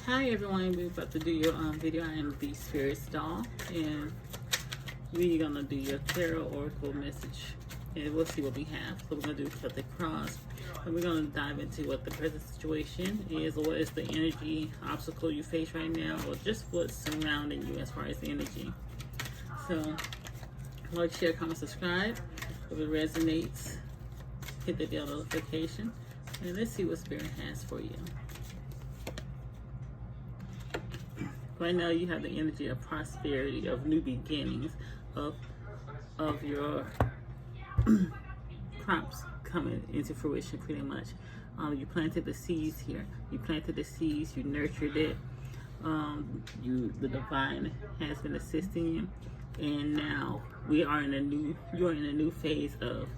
Hi everyone, we're about to do your video. I am the Spirits Doll, and we're gonna do your tarot oracle message, and we'll see what we have. So we're gonna do Celtic Cross, and we're gonna dive into what the present situation is, or what is the energy obstacle you face right now, or just what's surrounding you as far as energy. So like, share, comment, subscribe. If it resonates, hit the bell notification, and let's see what Spirit has for you. Right now you have the energy of prosperity, of new beginnings, of your crops coming into fruition pretty much. You planted the seeds here. You planted the seeds, you nurtured it. The divine has been assisting you. And now you're in a new phase of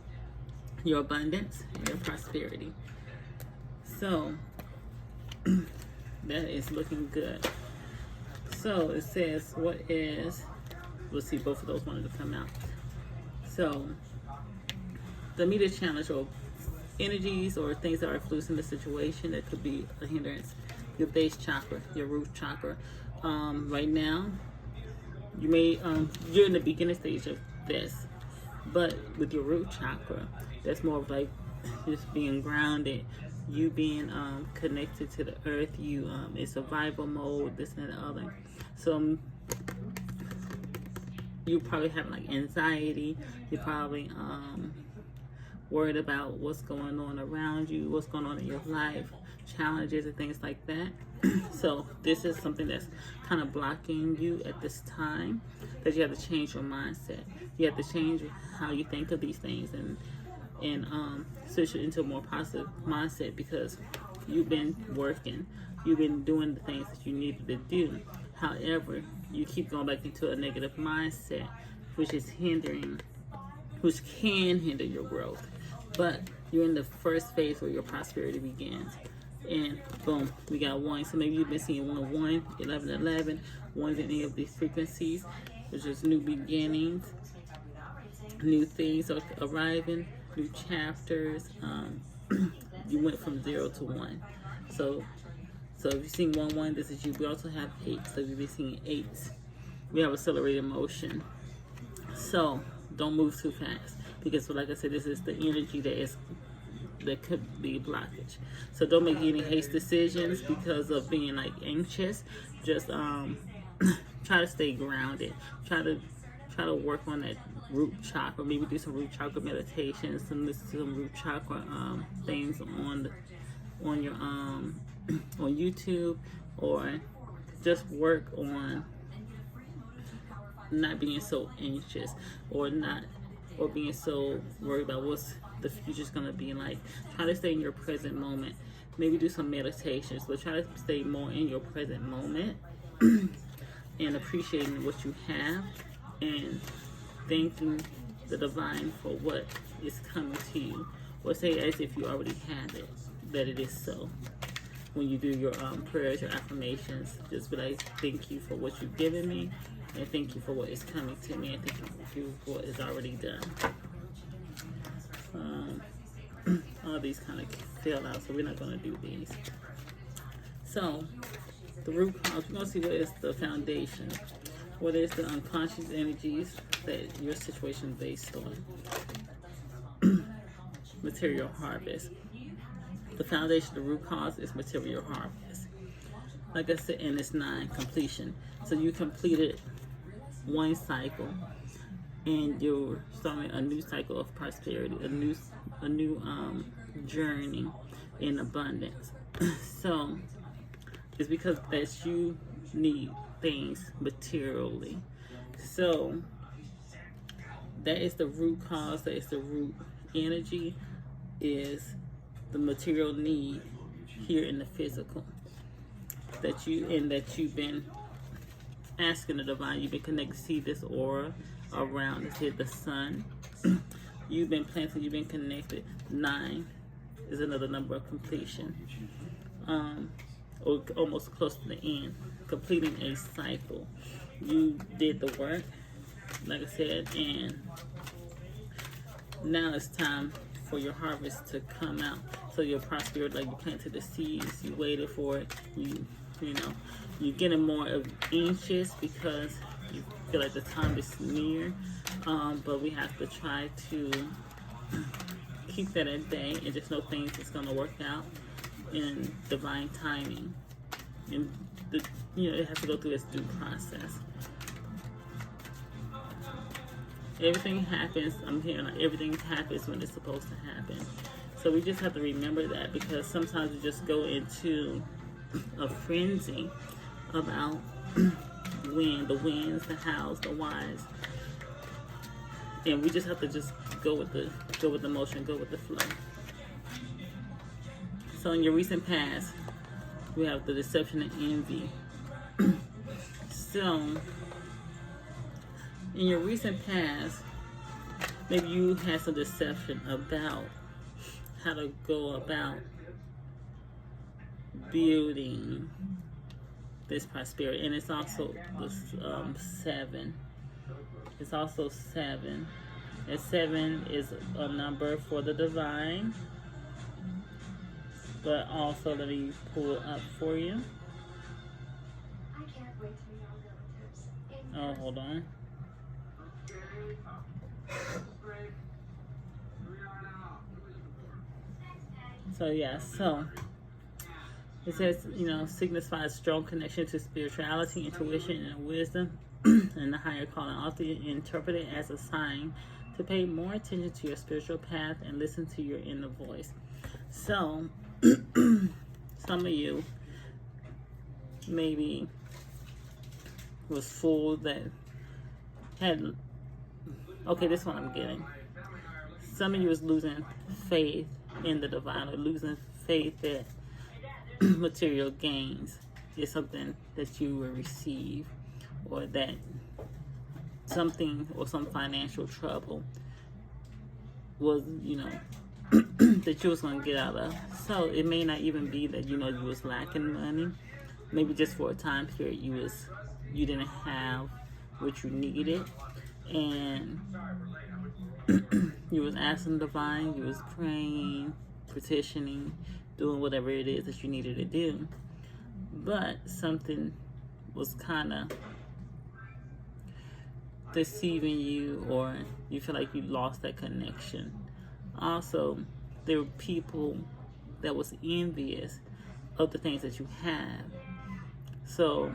your abundance and your prosperity. So that is looking good. So it says, we'll see, both of those wanted to come out. So the immediate challenge or energies or things that are influencing the situation that could be a hindrance. Your base chakra, your root chakra. Right now, you may, you're in the beginning stage of this, but with your root chakra, that's more of like just being grounded. You being connected to the earth, you in survival mode, this and the other. So you probably have like anxiety. You're probably worried about what's going on around you, what's going on in your life, challenges and things like that. So this is something that's kind of blocking you at this time, that you have to change your mindset. You have to change how you think of these things and switch it into a more positive mindset, because you've been working, you've been doing the things that you needed to do. However, you keep going back into a negative mindset, which can hinder your growth. But you're in the first phase where your prosperity begins. And boom, we got 1. So maybe you've been seeing 1, 1, 11, 11, 1's in any of these frequencies, which is new beginnings, new things are arriving, new chapters. You went from 0 to 1. So if you're seeing 1, 1, this is you. We also have 8. So if you've been seeing 8s, we have accelerated motion. So don't move too fast, because like I said, this is the energy that could be blockage. So don't make any haste decisions because of being like anxious. Just try to stay grounded. Try to work on that root chakra. Maybe do some root chakra meditations, and listen to some root chakra things on your on YouTube, or just work on not being so anxious, or being so worried about what's the future's gonna be like. Try to stay in your present moment. Maybe do some meditations, but try to stay more in your present moment and appreciating what you have, and thanking the divine for what is coming to you, or say as if you already have it, that it is so. When you do your prayers, your affirmations, just be like, thank you for what you've given me, and thank you for what is coming to me, and thank you for what is already done. All these kind of fell out, so we're not going to do these. So the root cause, we're going to see what is the foundation. What is the unconscious energies that your situation is based on? Material harvest. The foundation, the root cause is material harvest. Like I said, and it's 9, completion. So you completed 1 cycle, and you're starting a new cycle of prosperity, a new journey in abundance. So it's because that you need things materially. So that is the root cause, that is the root energy, is the material need here in the physical, that you've been asking the divine. You've been connected. See this aura around us here, the sun. You've been planted, you've been connected. 9 is another number of completion, or almost close to the end, completing a cycle. You did the work, like I said, and now it's time for your harvest to come out. So your prosperity, like you planted the seeds, you waited for it, you you know, you're getting more of anxious because you feel like the time is near. But we have to try to keep that at bay and just know things is going to work out in divine timing. And it has to go through its due process. Everything happens, I'm hearing like everything happens when it's supposed to happen. So we just have to remember that, because sometimes we just go into a frenzy about when, the wins, the hows, the whys. And we just have to just go with the motion, go with the flow. So in your recent past, we have the deception and envy. So in your recent past, maybe you had some deception about how to go about building this prosperity. And it's also the 7. It's also 7. And 7 is a number for the divine. But also, let me pull it up for you. Oh, hold on. So yeah, so it says, signifies strong connection to spirituality, intuition, and wisdom, and the higher calling. Often interpreted as a sign to pay more attention to your spiritual path and listen to your inner voice. So some of you maybe was fooled that had, okay, this one I'm getting. Some of you was losing faith in the divine, or losing faith that material gains is something that you will receive, or that something or some financial trouble was, that you was going to get out of. So it may not even be that, you was lacking money. Maybe just for a time period you didn't have what you needed, and you was asking the divine, you was praying, petitioning, doing whatever it is that you needed to do. But something was kind of deceiving you, or you feel like you lost that connection. Also, there were people that was envious of the things that you have. So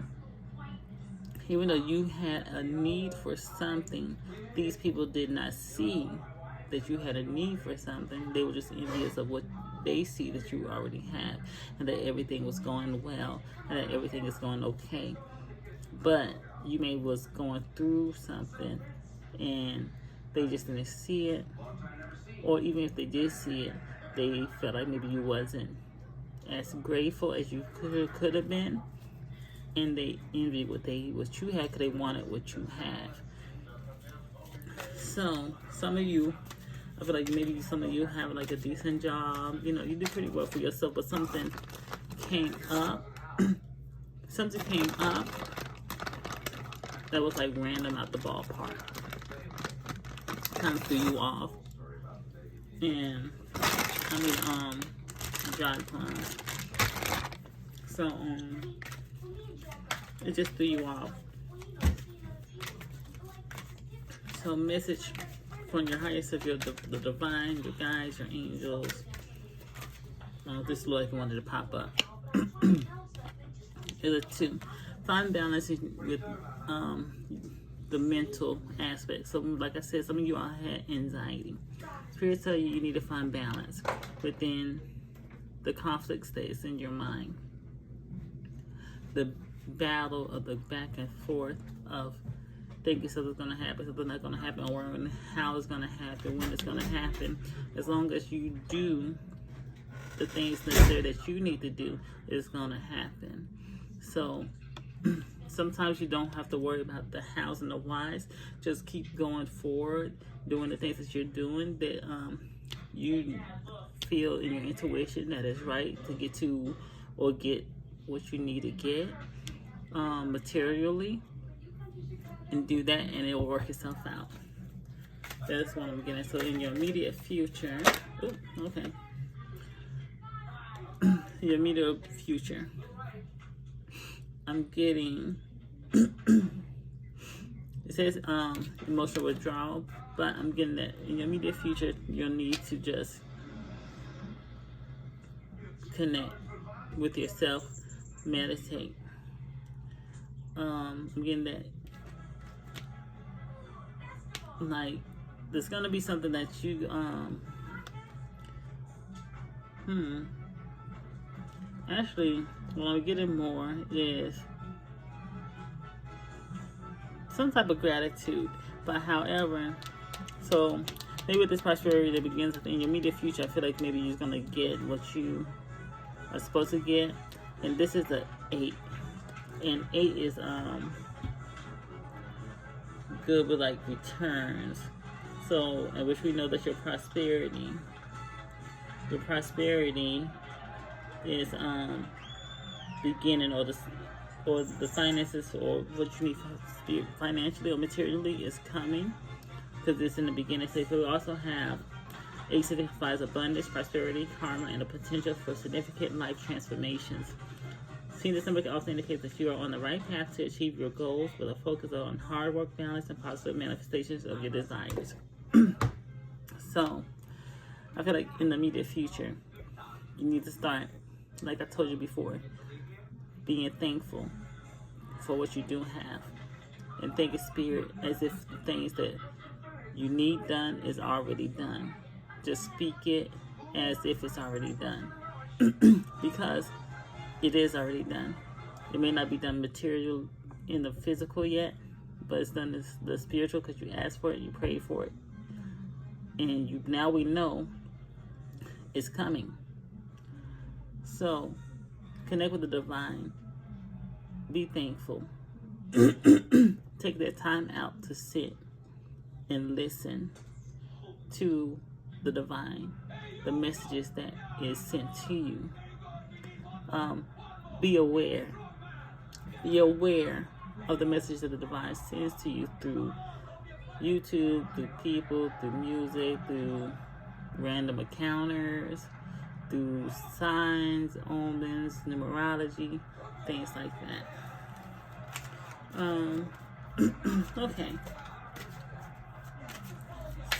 even though you had a need for something, these people did not see that you had a need for something. They were just envious of what they see that you already have, and that everything was going well, and that everything is going okay. But you may was going through something and they just didn't see it, or even if they did see it, they felt like maybe you wasn't as grateful as you could have been, and they envied what you had because they wanted what you have. So some of you, I feel like maybe some of you have like a decent job, you do pretty well for yourself, but something came up that was like random out the ballpark, kind of threw you off. And dry plums. So it just threw you off. So message from your highest self, the divine, your guides, your angels. This look like it wanted to pop up. Is a 2. Find balance with the mental aspect. So like I said, some of you all had anxiety. Spirit tell you need to find balance within the conflict states in your mind. The battle of the back and forth of thinking something's going to happen, something's not going to happen, or how it's going to happen, when it's going to happen. As long as you do the things necessary that you need to do, it's going to happen. So sometimes you don't have to worry about the hows and the whys. Just keep going forward, doing the things that you're doing that you feel in your intuition that is right to get to, or get what you need to get materially, and do that, and it will work itself out. That's what I'm getting. So in your immediate future, your immediate future, I'm getting, it says emotional withdrawal, but I'm getting that in your immediate future, you'll need to just connect with yourself, meditate. I'm getting that, like, there's gonna be something that you actually what I'm getting more is some type of gratitude. But however, so maybe with this prosperity that begins in your immediate future, I feel like maybe you're gonna get what you are supposed to get. And this is the 8, and 8 is good with like returns. So, in which we know that your prosperity is beginning, or the finances, or what you need financially or materially is coming, because it's in the beginning stage. So we also have 8 signifies abundance, prosperity, karma, and the potential for significant life transformations. Seeing this number can also indicate that you are on the right path to achieve your goals with a focus on hard work, balance, and positive manifestations of your desires. So, I feel like in the immediate future, you need to start, like I told you before, being thankful for what you do have. And thanking Spirit as if the things that you need done is already done. Just speak it as if it's already done. Because it is already done. It may not be done material in the physical yet, but it's done in the spiritual, because you asked for it, you prayed for it. And now we know it's coming. So, connect with the divine. Be thankful. Take that time out to sit and listen to the divine, the messages that is sent to you. Be aware of the message that the divine sends to you through YouTube, through people, through music, through random encounters, through signs, omens, numerology, things like that. Okay.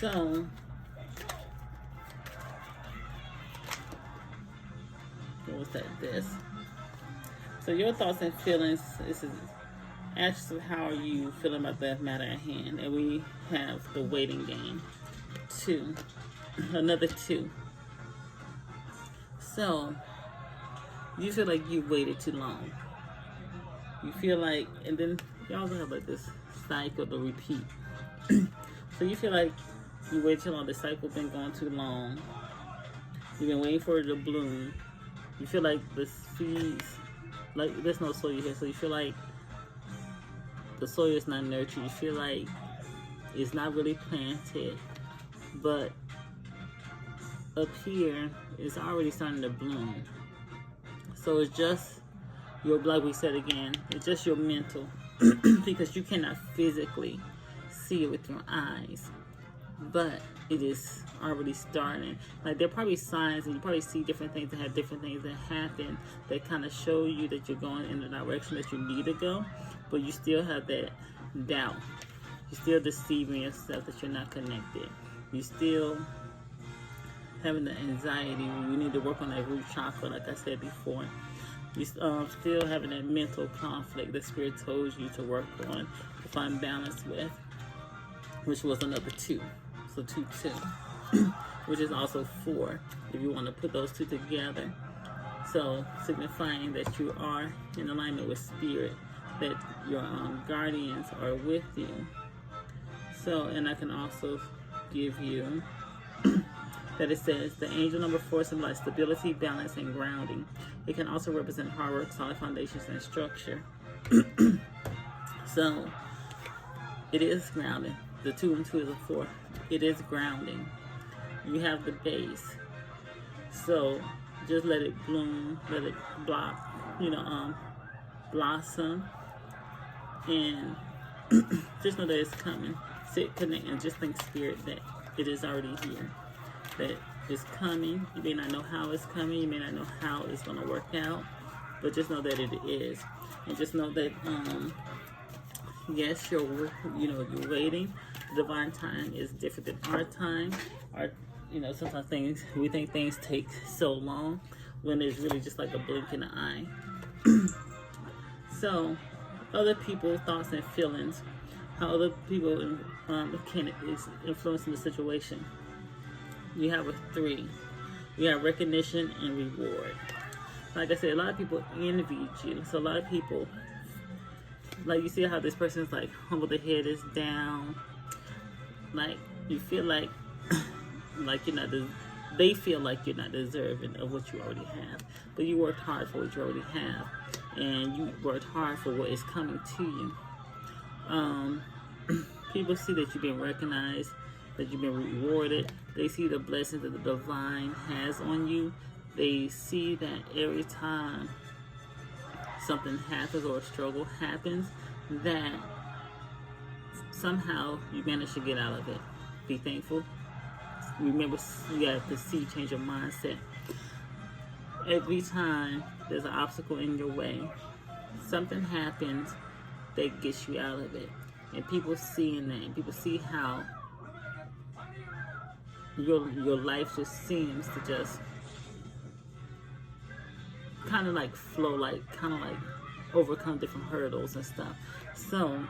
So, what was that? This. So your thoughts and feelings, this is actually how are you feeling about that matter at hand. And we have the waiting game. 2. Another 2. So, you feel like you waited too long. You feel like, and then you also have like this cycle to repeat. So you feel like you waited too long, the cycle been going too long. You've been waiting for it to bloom. You feel like the seeds, like there's no soil here, so you feel like the soil is not nurtured. You feel like it's not really planted, but up here it's already starting to bloom. So it's just your, like we said again, it's just your mental, because you cannot physically see it with your eyes, but it is already starting. Like there are probably signs, and you probably see different things that have different things that happen that kind of show you that you're going in the direction that you need to go, but you still have that doubt. You're still deceiving yourself that you're not connected. You still having the anxiety. You need to work on that root chakra, like I said before. You still having that mental conflict that Spirit told you to work on, to find balance with, which was another 2. So 2, 2, which is also 4, if you want to put those 2 together. So signifying that you are in alignment with Spirit, that your guardians are with you. So, and I can also give you that it says the angel number 4 symbolizes stability, balance, and grounding. It can also represent hard work, solid foundations, and structure. So it is grounding. The 2 and 2 is a 4. It is grounding. You have the base. So just let it bloom, let it blossom, and just know that it's coming. Sit, connect, and just think, Spirit, that it is already here. That it's coming. You may not know how it's coming. You may not know how it's going to work out, but just know that it is. And just know that, yes, you're waiting. The divine time is different than our time. Sometimes we think things take so long when it's really just like a blink in the eye. So, other people's thoughts and feelings, how other people can influence the situation. You have a 3. You have recognition and reward. Like I said, a lot of people envy you. So a lot of people, like, you see how this person is like humble, their head is down. Like, you feel like you're not. They feel like you're not deserving of what you already have. But you worked hard for what you already have, and you worked hard for what is coming to you. People see that you've been recognized, that you've been rewarded. They see the blessings that the divine has on you. They see that every time something happens or a struggle happens, that somehow you manage to get out of it. Be thankful. Remember, you have to change your mindset. Every time there's an obstacle in your way, something happens that gets you out of it. And people seeing that, and people see how your life just seems to just kind of like flow, like kind of like overcome different hurdles and stuff. So,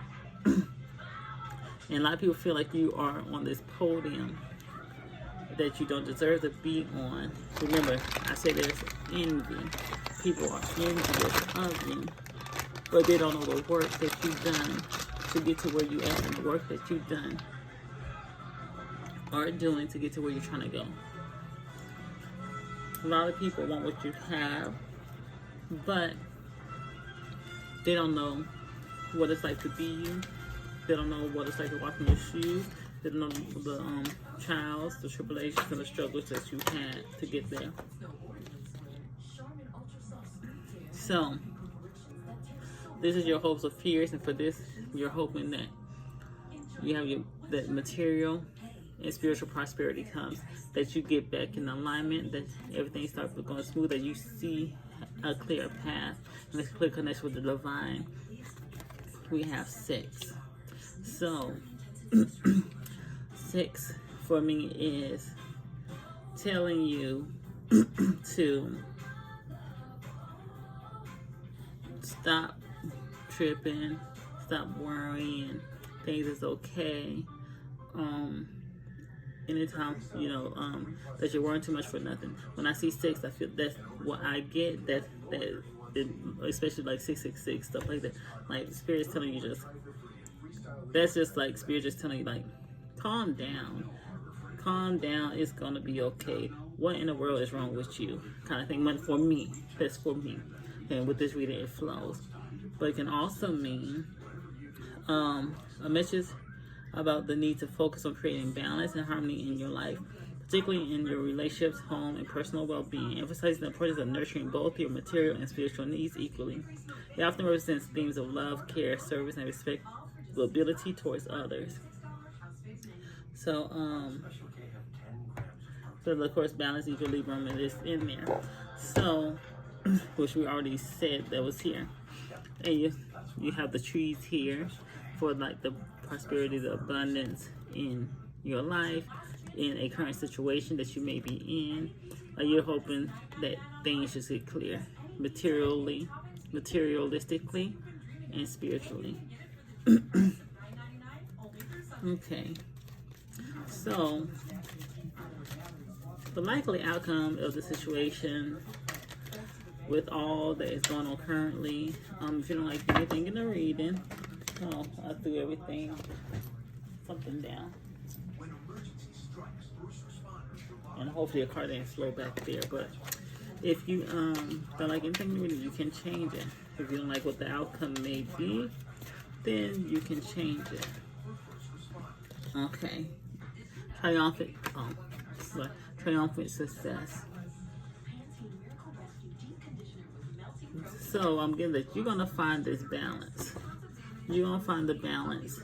and a lot of people feel like you are on this podium that you don't deserve to be on. Remember, I said there's envy. People are envious of you, but they don't know the work that you've done to get to where you at, and the work that you've done are doing to get to where you're trying to go. A lot of people want what you have, but they don't know what it's like to be you. They don't know what it's like to walk in your shoes. They don't know the trials, the tribulations, and the struggles that you had to get there. So, this is your hopes or fears, and for this, you're hoping that you have that material and spiritual prosperity comes, that you get back in alignment, that everything starts going smooth, that you see a clear path and a clear connection with the divine. We have 6. So, 6 for me is telling you to stop tripping, stop worrying, things is okay. Anytime that you're worrying too much for nothing. When I see 6, I feel that's what I get. That especially like 666 stuff like that. Like Spirit's telling you that's just like Spirit just telling you like, calm down, it's gonna be okay. What in the world is wrong with you? Kind of thing. But for me, that's for me. And with this reading, it flows. But it can also mean a message about the need to focus on creating balance and harmony in your life, particularly in your relationships, home, and personal well-being, emphasizing the importance of nurturing both your material and spiritual needs equally. It often represents themes of love, care, service, and responsibility towards others. So, of course, balance equally Roman is in there. So, which we already said that was here. And you have the trees here for like the prosperity, the abundance in your life, in a current situation that you may be in. You're hoping that things just get clear, materialistically, and spiritually. Okay. So, the likely outcome of the situation with all that is going on currently, if you don't like anything in the reading, I threw something down. And hopefully a car didn't slow back there. But if you don't like anything in the reading, you can change it. If you don't like what the outcome may be, then you can change it. Okay. Triumphant success. So I'm getting that you're going to find this balance. You're going to find the balance.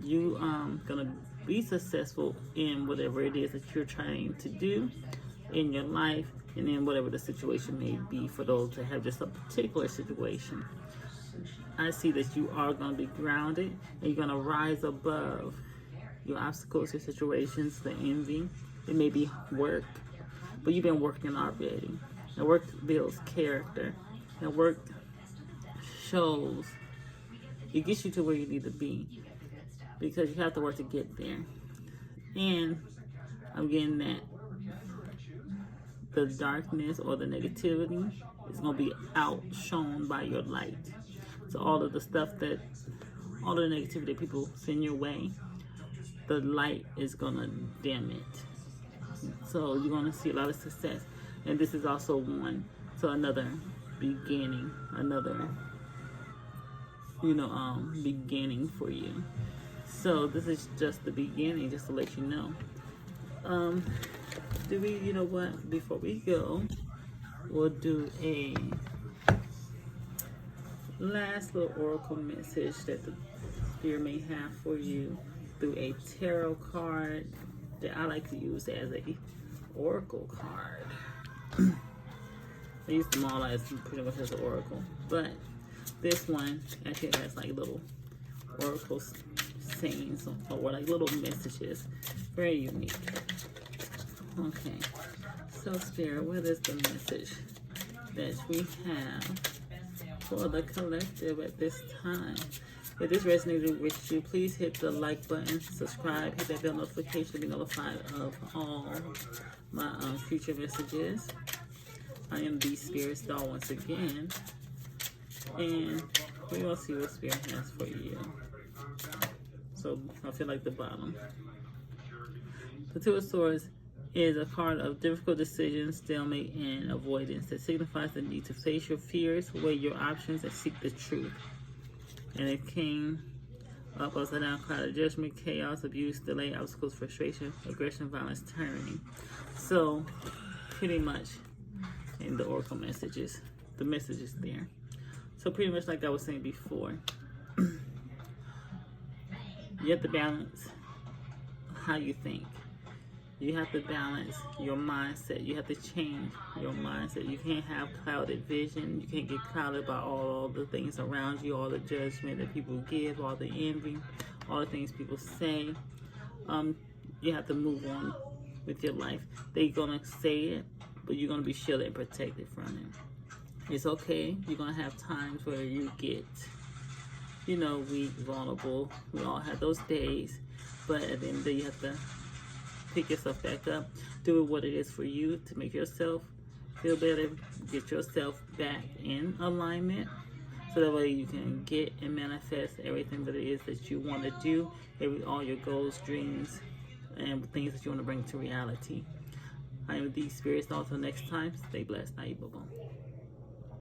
You going to be successful in whatever it is that you're trying to do in your life. and then whatever the situation may be for those that have just a particular situation. I see that you are going to be grounded, and you're going to rise above your obstacles, your situations, the envy. It may be work, but you've been working already. And work builds character. And work shows, it gets you to where you need to be, because you have to work to get there. And I'm getting that the darkness or the negativity is going to be outshone by your light. So all of the negativity that people send your way, the light is going to dim it. So you're going to see a lot of success. And this is also another beginning, beginning for you. So this is just the beginning, just to let you know. Before we go, we'll do a last little oracle message that the Spirit may have for you through a tarot card that I like to use as a oracle card. I use them all as pretty much as an oracle, but this one actually has like little oracle sayings or like little messages. Very unique. Okay, so Spirit, what is the message that we have for the collective at this time? If this resonated with you, please hit the like button, subscribe, hit that bell notification to be notified of all my future messages. I am the Spirit Star once again, and we will see what Spirit has for you. So I feel like the bottom. The Two of Swords is a card of difficult decisions, stalemate, and avoidance that signifies the need to face your fears, weigh your options, and seek the truth. And it came up upside down, cloud of judgment, chaos, abuse, delay, obstacles, frustration, aggression, violence, tyranny. So pretty much in the oracle messages, the message is there. So pretty much like I was saying before, you have to balance how you think. You have to balance your mindset. You have to change your mindset. You can't have clouded vision. You can't get clouded by all the things around you, all the judgment that people give, all the envy, all the things people say. You have to move on with your life. They're going to say it, but you're going to be shielded and protected from it. It's okay. You're going to have times where you get, weak, vulnerable. We all have those days. But at the end of the day, you have to pick yourself back up, do what it is for you to make yourself feel better, get yourself back in alignment, so that way you can get and manifest everything that it is that you want to do, all your goals, dreams, and things that you want to bring to reality. I am the Spirit. Until next time, stay blessed. Now you bye.